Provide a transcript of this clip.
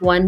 1